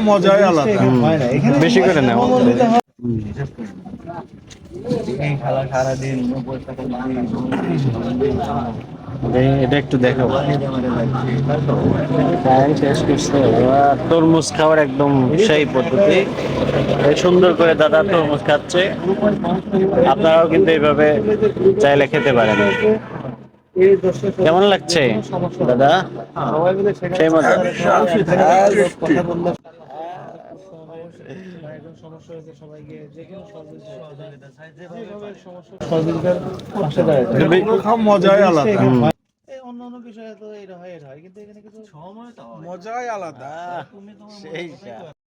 মজাই আলাদা। বেশি করে নেওয়া এটা একটু দেখো। শেষ করছে তরমুজ খাওয়ার একদম সেই পদ্ধতি। সুন্দর করে দাদা তরমুজ খাচ্ছে, আপনারাও কিন্তু এইভাবে চাইলে খেতে পারেন। কেমন লাগছে দাদা? সেই মজা। মজাই আলাদা। অন্যান্য বিষয়ে তো এটা হয় কিন্তু এখানে কিছু মজাই আলাদা। তুমি তোমার